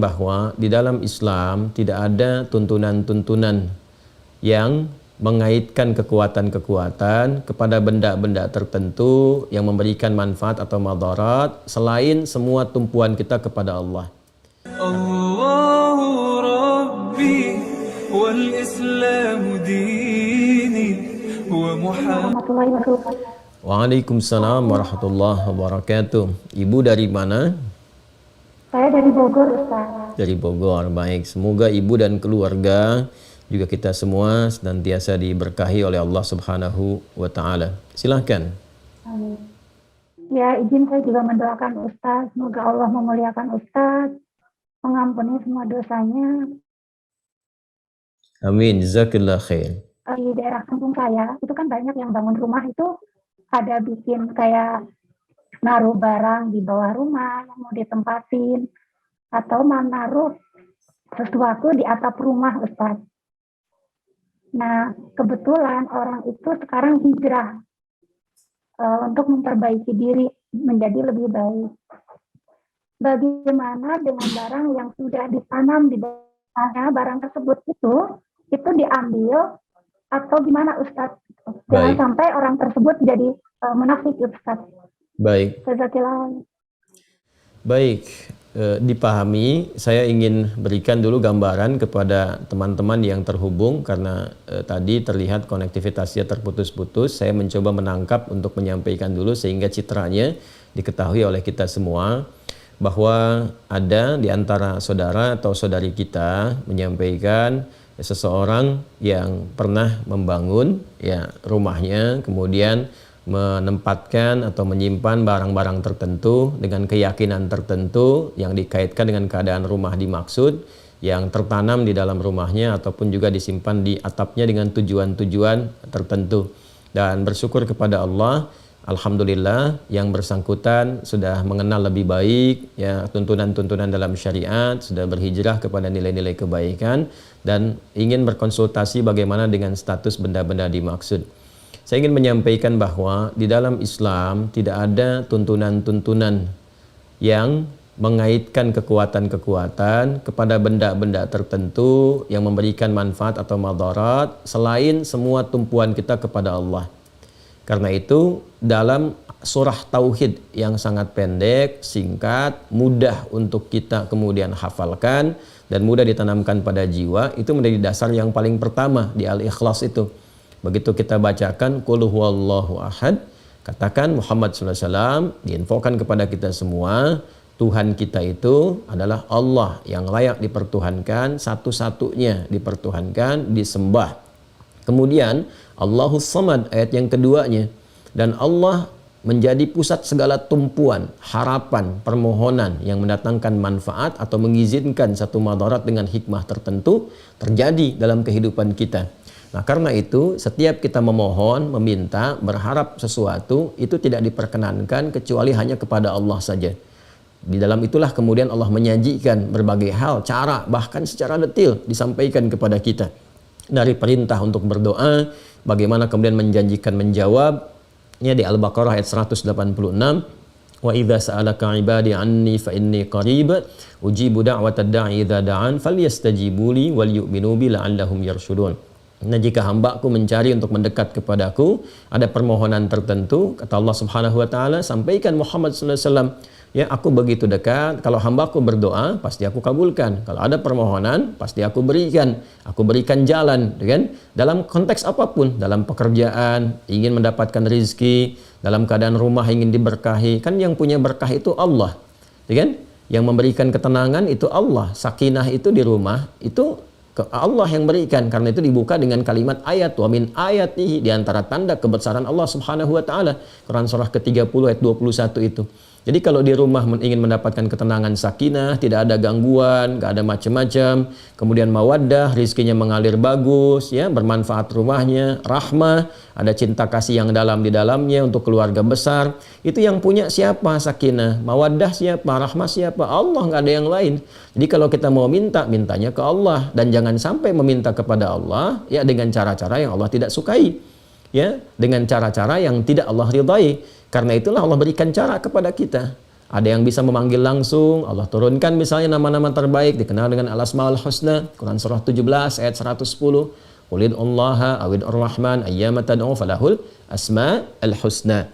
bahwa di dalam Islam tidak ada tuntunan-tuntunan yang mengaitkan kekuatan-kekuatan kepada benda-benda tertentu yang memberikan manfaat atau madarat selain semua tumpuan kita kepada Allah. Allahu Rabbi wal Islamu dini wa Muhammad. Waalaikumsalam warahmatullahi wabarakatuh. Ibu dari mana? Saya dari Bogor, Ustaz. Dari Bogor, baik. Semoga ibu dan keluarga juga kita semua senantiasa diberkahi oleh Allah Subhanahu wa Ta'ala. Silahkan. Amin. Ya, izin saya juga mendoakan Ustaz. Semoga Allah memuliakan Ustaz, mengampuni semua dosanya. Amin. Jazakallah khair. Di daerah kampung saya, itu kan banyak yang bangun rumah itu ada bikin kayak naruh barang di bawah rumah yang mau ditempatin, atau menaruh sesuatu di atap rumah, Ustaz. Nah, kebetulan orang itu sekarang hijrah untuk memperbaiki diri menjadi lebih baik. Bagaimana dengan barang yang sudah ditanam di bawahnya, barang tersebut itu diambil atau gimana, Ustaz? Jangan sampai orang tersebut jadi munafik, Ustaz. Baik. Baik. Dipahami, saya ingin berikan dulu gambaran kepada teman-teman yang terhubung karena tadi terlihat konektivitasnya terputus-putus. Saya mencoba menangkap untuk menyampaikan dulu sehingga citranya diketahui oleh kita semua bahwa ada di antara saudara atau saudari kita menyampaikan seseorang yang pernah membangun ya rumahnya, kemudian menempatkan atau menyimpan barang-barang tertentu dengan keyakinan tertentu yang dikaitkan dengan keadaan rumah dimaksud yang tertanam di dalam rumahnya ataupun juga disimpan di atapnya dengan tujuan-tujuan tertentu, dan bersyukur kepada Allah, alhamdulillah yang bersangkutan sudah mengenal lebih baik ya tuntunan-tuntunan dalam syariat, sudah berhijrah kepada nilai-nilai kebaikan dan ingin berkonsultasi bagaimana dengan status benda-benda dimaksud. Saya ingin menyampaikan bahwa di dalam Islam tidak ada tuntunan-tuntunan yang mengaitkan kekuatan-kekuatan kepada benda-benda tertentu yang memberikan manfaat atau madarat selain semua tumpuan kita kepada Allah. Karena itu dalam surah Tauhid yang sangat pendek, singkat, mudah untuk kita kemudian hafalkan dan mudah ditanamkan pada jiwa, itu menjadi dasar yang paling pertama di Al-Ikhlas itu. Begitu kita bacakan Qul huwallahu ahad, katakan Muhammad SAW, diinfokan kepada kita semua, Tuhan kita itu adalah Allah yang layak dipertuhankan, satu-satunya dipertuhankan, disembah. Kemudian Allahus Samad ayat yang keduanya, dan Allah menjadi pusat segala tumpuan, harapan, permohonan yang mendatangkan manfaat atau mengizinkan satu madarat dengan hikmah tertentu terjadi dalam kehidupan kita. Nah, karena itu setiap kita memohon, meminta, berharap sesuatu itu tidak diperkenankan kecuali hanya kepada Allah saja. Di dalam itulah kemudian Allah menyajikan berbagai hal, cara, bahkan secara detil disampaikan kepada kita. Dari perintah untuk berdoa, bagaimana kemudian menjanjikan menjawab. Ini di Al-Baqarah ayat 186. Wa idza sa'alaka 'ibadi 'anni fa inni qarib ujibu da'watad da'i idza da'an falyastajibu li wal yu'minu bi la'allahum yarshudun. Nah, jika hambaku mencari untuk mendekat kepadaku, ada permohonan tertentu, kata Allah Subhanahu wa Ta'ala, sampaikan Muhammad sallallahu alaihi wasallam, ya aku begitu dekat, kalau hambaku berdoa pasti aku kabulkan, kalau ada permohonan pasti aku berikan jalan, kan? Dalam konteks apapun, dalam pekerjaan, ingin mendapatkan rizki, dalam keadaan rumah ingin diberkahi, kan yang punya berkah itu Allah, kan? Yang memberikan ketenangan itu Allah, sakinah itu di rumah itu Allah yang berikan. Karena itu dibuka dengan kalimat ayat, wa min ayatihi, di antara tanda kebesaran Allah Subhanahu wa Ta'ala, Quran surah ke-30 ayat 21 itu. Jadi kalau di rumah ingin mendapatkan ketenangan, sakinah, tidak ada gangguan, gak ada macam-macam, kemudian mawaddah, rizkinya mengalir bagus, ya, bermanfaat rumahnya, rahmah, ada cinta kasih yang dalam di dalamnya untuk keluarga besar, itu yang punya siapa? Sakinah, mawaddah siapa? Rahmah siapa? Allah, gak ada yang lain. Jadi kalau kita mau minta, mintanya ke Allah, dan jangan sampai meminta kepada Allah ya dengan cara-cara yang Allah tidak sukai, ya, dengan cara-cara yang tidak Allah ridhai. Karena itulah Allah berikan cara kepada kita. Ada yang bisa memanggil langsung, Allah turunkan misalnya nama-nama terbaik dikenal dengan Al-Asmaul Husna, Quran surah 17 ayat 110. Qulid'ullaha awid ar-Rahman ayyama tad'u falahul asma'ul husna.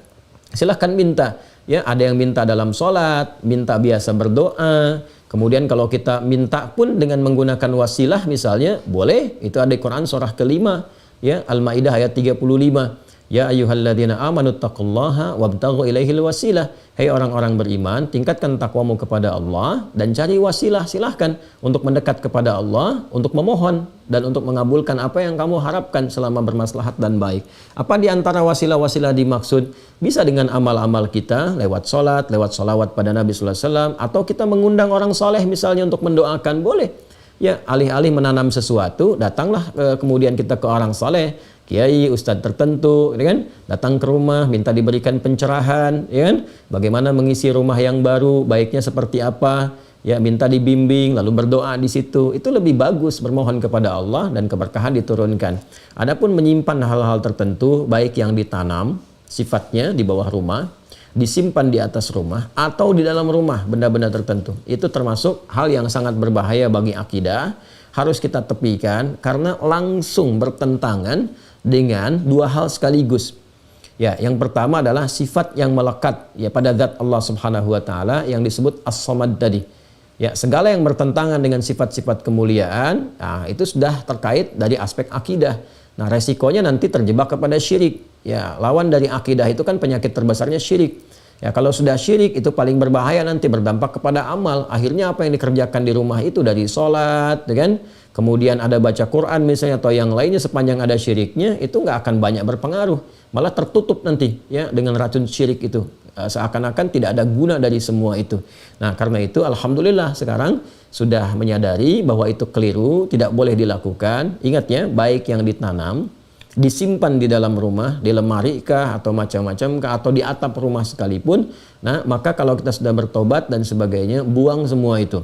Silahkan minta. Ya, ada yang minta dalam sholat, minta biasa berdoa. Kemudian kalau kita minta pun dengan menggunakan wasilah misalnya, boleh. Itu ada di Quran surah kelima, ya, Al-Maidah ayat 35. Ya ayyuhalladzina amanu taqullaha wabtaghu ilaihil wasilah. Hai orang-orang beriman, tingkatkan takwamu kepada Allah dan cari wasilah. Silahkan untuk mendekat kepada Allah, untuk memohon dan untuk mengabulkan apa yang kamu harapkan selama bermaslahat dan baik. Apa di antara wasilah-wasilah dimaksud? Bisa dengan amal-amal kita, lewat sholat, lewat sholawat pada Nabi sallallahu alaihi wasallam, atau kita mengundang orang soleh misalnya untuk mendoakan, boleh. Ya, alih-alih menanam sesuatu, datanglah kemudian kita ke orang soleh, kiai, ustadz tertentu, ya kan? Datang ke rumah, minta diberikan pencerahan, ya kan? Bagaimana mengisi rumah yang baru, baiknya seperti apa, ya, minta dibimbing, lalu berdoa di situ. Itu lebih bagus, bermohon kepada Allah dan keberkahan diturunkan. Adapun menyimpan hal-hal tertentu, baik yang ditanam, sifatnya di bawah rumah, disimpan di atas rumah, atau di dalam rumah, benda-benda tertentu. Itu termasuk hal yang sangat berbahaya bagi akidah, harus kita tepikan karena langsung bertentangan dengan dua hal sekaligus. Ya, yang pertama adalah sifat yang melekat ya pada zat Allah Subhanahu wa taala yang disebut As-Samad tadi. Ya, segala yang bertentangan dengan sifat-sifat kemuliaan, nah, itu sudah terkait dari aspek akidah. Nah, resikonya nanti terjebak kepada syirik. Ya, lawan dari akidah itu kan penyakit terbesarnya syirik. Ya, kalau sudah syirik itu paling berbahaya, nanti berdampak kepada amal. Akhirnya apa yang dikerjakan di rumah itu dari sholat, kan? Kemudian ada baca Quran misalnya atau yang lainnya, sepanjang ada syiriknya itu nggak akan banyak berpengaruh, malah tertutup nanti ya dengan racun syirik itu. Seakan-akan tidak ada guna dari semua itu. Nah, karena itu alhamdulillah sekarang sudah menyadari bahwa itu keliru, tidak boleh dilakukan. Ingat ya, baik yang ditanam, disimpan di dalam rumah, di lemari kah atau macam-macam kah, atau di atap rumah sekalipun, nah maka kalau kita sudah bertobat dan sebagainya, buang semua itu.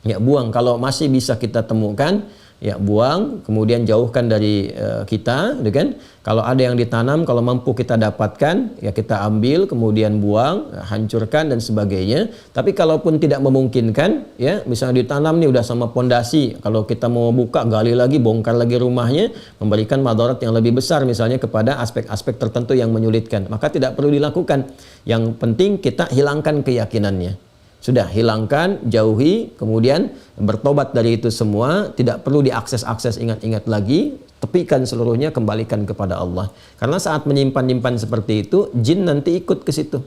Ya, buang. Kalau masih bisa kita temukan, ya buang, kemudian jauhkan dari kita, gitu kan? Kalau ada yang ditanam, kalau mampu kita dapatkan, ya kita ambil, kemudian buang, hancurkan dan sebagainya. Tapi kalaupun tidak memungkinkan, ya misalnya ditanam nih udah sama pondasi, kalau kita mau buka, gali lagi, bongkar lagi rumahnya, memberikan madarat yang lebih besar misalnya kepada aspek-aspek tertentu yang menyulitkan, maka tidak perlu dilakukan. Yang penting kita hilangkan keyakinannya. Sudah, hilangkan, jauhi, kemudian bertobat dari itu semua, tidak perlu diakses-akses, ingat-ingat lagi, tepikan seluruhnya, kembalikan kepada Allah. Karena saat menyimpan-nyimpan seperti itu, jin nanti ikut ke situ.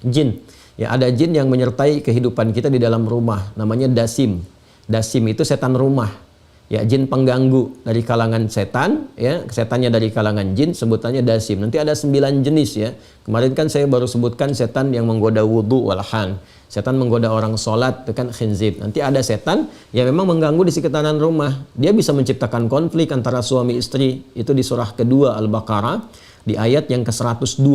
Jin, ya ada jin yang menyertai kehidupan kita di dalam rumah, namanya dasim. Dasim itu setan rumah. Ya, jin pengganggu dari kalangan setan, ya, setannya dari kalangan jin, sebutannya dasim. Nanti ada 9 jenis ya. Kemarin kan saya baru sebutkan setan yang menggoda wudu walhan. Setan menggoda orang sholat, itu kan khinzib. Nanti ada setan yang memang mengganggu di sekitaran rumah. Dia bisa menciptakan konflik antara suami istri. Itu di surah kedua Al-Baqarah, di ayat yang ke-102.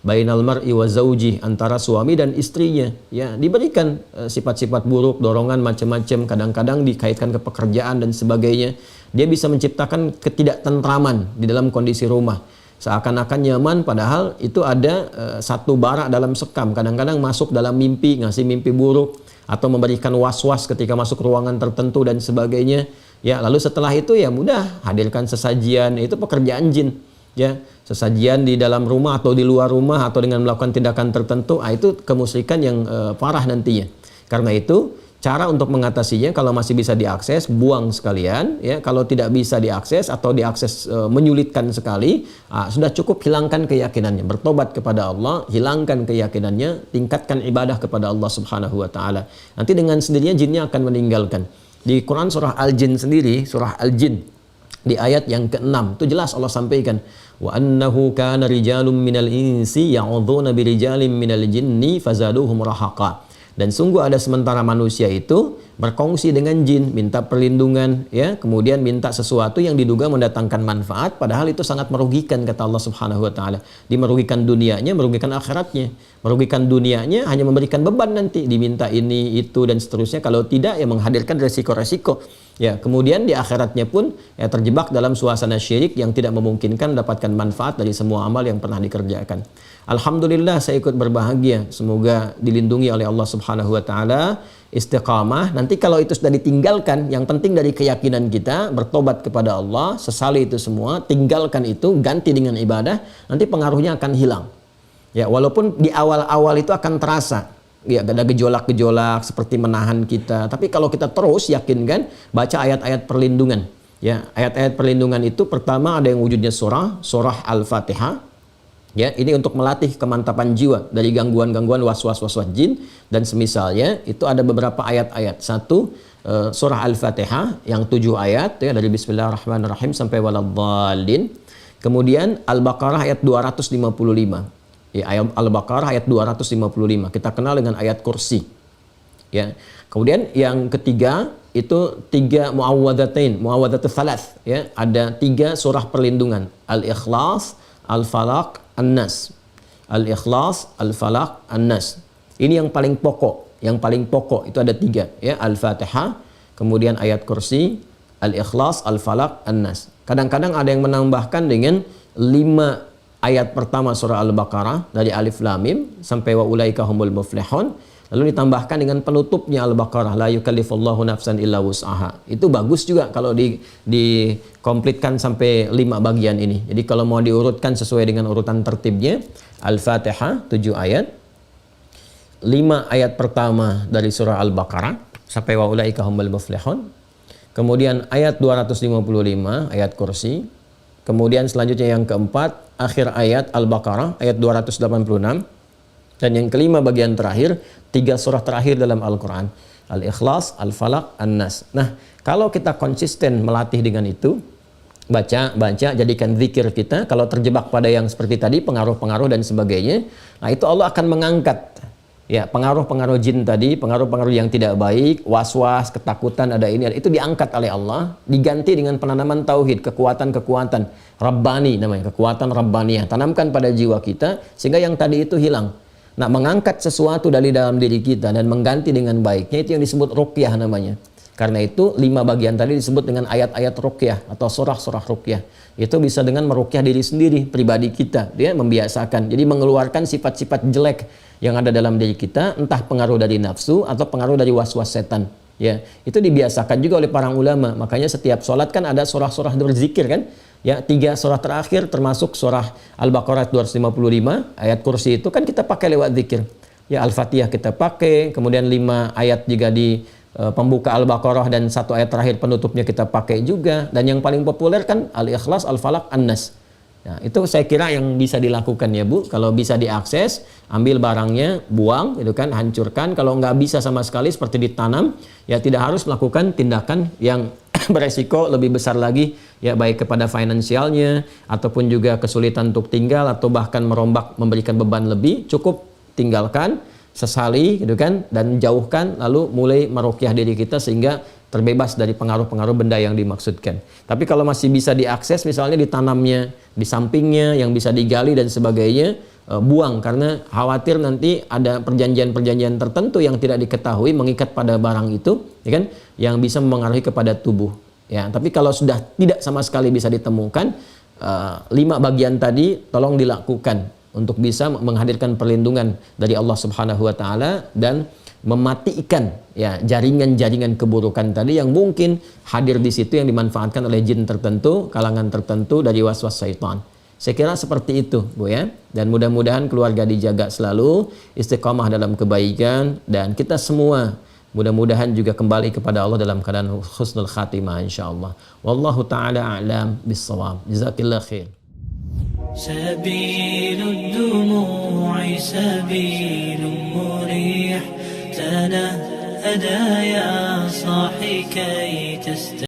Bainal mar'i wa zauji, antara suami dan istrinya. Ya, diberikan sifat-sifat buruk, dorongan macam-macam, kadang-kadang dikaitkan ke pekerjaan dan sebagainya. Dia bisa menciptakan ketidaktentraman di dalam kondisi rumah. Seakan-akan nyaman, padahal itu ada satu bara dalam sekam. Kadang-kadang masuk dalam mimpi, ngasih mimpi buruk, atau memberikan was-was ketika masuk ruangan tertentu dan sebagainya. Ya, lalu setelah itu ya mudah, hadirkan sesajian, itu pekerjaan jin. Ya, sesajian di dalam rumah atau di luar rumah atau dengan melakukan tindakan tertentu, itu kemusyrikan yang parah nantinya. Karena itu cara untuk mengatasinya, kalau masih bisa diakses, buang sekalian. Ya, kalau tidak bisa diakses atau diakses menyulitkan sekali, sudah cukup hilangkan keyakinannya, bertobat kepada Allah, hilangkan keyakinannya, tingkatkan ibadah kepada Allah Subhanahu wa taala. Nanti dengan sendirinya jinnya akan meninggalkan. Di Quran surah Al-Jin sendiri, surah Al-Jin di ayat yang ke-6 itu jelas Allah sampaikan, wa annahu kana rijalun minal insi ya'udzuuna birijalin minal jinni fazaduhum rahaqa. Dan sungguh ada sementara manusia itu berkongsi dengan jin, minta perlindungan, ya, kemudian minta sesuatu yang diduga mendatangkan manfaat, padahal itu sangat merugikan kata Allah Subhanahu wa taala. Merugikan dunianya, merugikan akhiratnya. Merugikan dunianya hanya memberikan beban nanti, diminta ini, itu dan seterusnya. Kalau tidak ya menghadirkan resiko-resiko. Ya, kemudian di akhiratnya pun ya terjebak dalam suasana syirik yang tidak memungkinkan mendapatkan manfaat dari semua amal yang pernah dikerjakan. Alhamdulillah saya ikut berbahagia. Semoga dilindungi oleh Allah Subhanahu wa taala, istiqamah. Nanti kalau itu sudah ditinggalkan, yang penting dari keyakinan kita, bertobat kepada Allah, sesali itu semua, tinggalkan itu, ganti dengan ibadah, nanti pengaruhnya akan hilang. Ya, walaupun di awal-awal itu akan terasa, ya ada gejolak-gejolak seperti menahan kita. Tapi kalau kita terus yakinkan, baca ayat-ayat perlindungan. Ya, ayat-ayat perlindungan itu pertama ada yang wujudnya surah Al-Fatihah. Ya, ini untuk melatih kemantapan jiwa dari gangguan-gangguan was-was jin dan semisalnya. Itu ada beberapa ayat-ayat. Satu, surah Al-Fatihah yang 7 ayat ya, dari Bismillahirrahmanirrahim sampai waladhdallin. Kemudian Al-Baqarah ayat 255. Ya, ayat Al-Baqarah ayat 255. Kita kenal dengan ayat kursi. Ya. Kemudian yang ketiga itu 3 muawwadzatain, muawwadzatus salas, ya. Ada 3 surah perlindungan. Al-Ikhlas, Al-Falaq, An-Nas. Al-Ikhlas, Al-Falaq, An-Nas. Ini yang paling pokok. Yang paling pokok itu ada 3, ya. Al-Fatihah, kemudian ayat kursi, Al-Ikhlas, Al-Falaq, An-Nas. Kadang-kadang ada yang menambahkan dengan 5 ayat pertama surah Al-Baqarah dari Alif Lam Mim sampai wa ulaika humul muflihun, lalu ditambahkan dengan penutupnya Al-Baqarah la yukallifullahu nafsan illa wus'aha. Itu bagus juga kalau dikomplitkan sampai 5 bagian ini. Jadi kalau mau diurutkan sesuai dengan urutan tertibnya, Al-Fatihah 7 ayat, 5 ayat pertama dari surah Al-Baqarah sampai wa ulaika humul muflihun. Kemudian ayat 255 ayat kursi. Kemudian selanjutnya yang keempat, akhir ayat Al-Baqarah ayat 286. Dan yang kelima bagian terakhir, 3 surah terakhir dalam Al-Quran. Al-Ikhlas, Al-Falaq, An-Nas. Nah, kalau kita konsisten melatih dengan itu, baca, jadikan zikir kita. Kalau terjebak pada yang seperti tadi, pengaruh-pengaruh dan sebagainya, nah itu Allah akan mengangkat. Ya, pengaruh-pengaruh jin tadi, pengaruh-pengaruh yang tidak baik, was-was, ketakutan, ada ini, itu diangkat oleh Allah, diganti dengan penanaman tauhid, kekuatan-kekuatan Rabbani namanya, kekuatan Rabbaniyah. Tanamkan pada jiwa kita, sehingga yang tadi itu hilang. Nah, mengangkat sesuatu dari dalam diri kita dan mengganti dengan baiknya, itu yang disebut ruqyah namanya. Karena itu 5 bagian tadi disebut dengan ayat-ayat ruqyah atau surah-surah ruqyah. Itu bisa dengan meruqyah diri sendiri, pribadi kita, dia membiasakan. Jadi mengeluarkan sifat-sifat jelek yang ada dalam diri kita, entah pengaruh dari nafsu atau pengaruh dari was-was setan. Ya, itu dibiasakan juga oleh para ulama. Makanya setiap sholat kan ada surah-surah berzikir kan? Ya, 3 surah terakhir termasuk surah Al-Baqarah 255, ayat kursi itu kan kita pakai lewat zikir. Ya, Al-Fatihah kita pakai, kemudian 5 ayat juga di pembuka Al-Baqarah dan 1 ayat terakhir penutupnya kita pakai juga. Dan yang paling populer kan Al-Ikhlas, Al-Falaq, An-Nas. Nah, itu saya kira yang bisa dilakukan ya Bu. Kalau bisa diakses, ambil barangnya, buang, gitu kan, hancurkan. Kalau nggak bisa sama sekali seperti ditanam, ya tidak harus melakukan tindakan yang beresiko lebih besar lagi, ya baik kepada finansialnya ataupun juga kesulitan untuk tinggal atau bahkan merombak memberikan beban lebih. Cukup tinggalkan, sesali, gitu kan, dan jauhkan, lalu mulai meruqyah diri kita sehingga terbebas dari pengaruh-pengaruh benda yang dimaksudkan. Tapi kalau masih bisa diakses, misalnya ditanamnya di sampingnya, yang bisa digali dan sebagainya, buang, karena khawatir nanti ada perjanjian-perjanjian tertentu yang tidak diketahui mengikat pada barang itu, ya kan, yang bisa mempengaruhi kepada tubuh. Ya, tapi kalau sudah tidak sama sekali bisa ditemukan, 5 bagian tadi tolong dilakukan untuk bisa menghadirkan perlindungan dari Allah Subhanahu wa taala dan mematikan ya jaringan-jaringan keburukan tadi yang mungkin hadir di situ yang dimanfaatkan oleh jin tertentu, kalangan tertentu dari was-was syaitan. Saya kira seperti itu, Bu ya. Dan mudah-mudahan keluarga dijaga selalu, istiqamah dalam kebaikan, dan kita semua mudah-mudahan juga kembali kepada Allah dalam keadaan husnul khatimah insyaallah. Wallahu taala a'lam bis-shawab. Jazakillahu khair. سبيل الدموع سبيل مريح تنهدى يا صاحي كي تستمع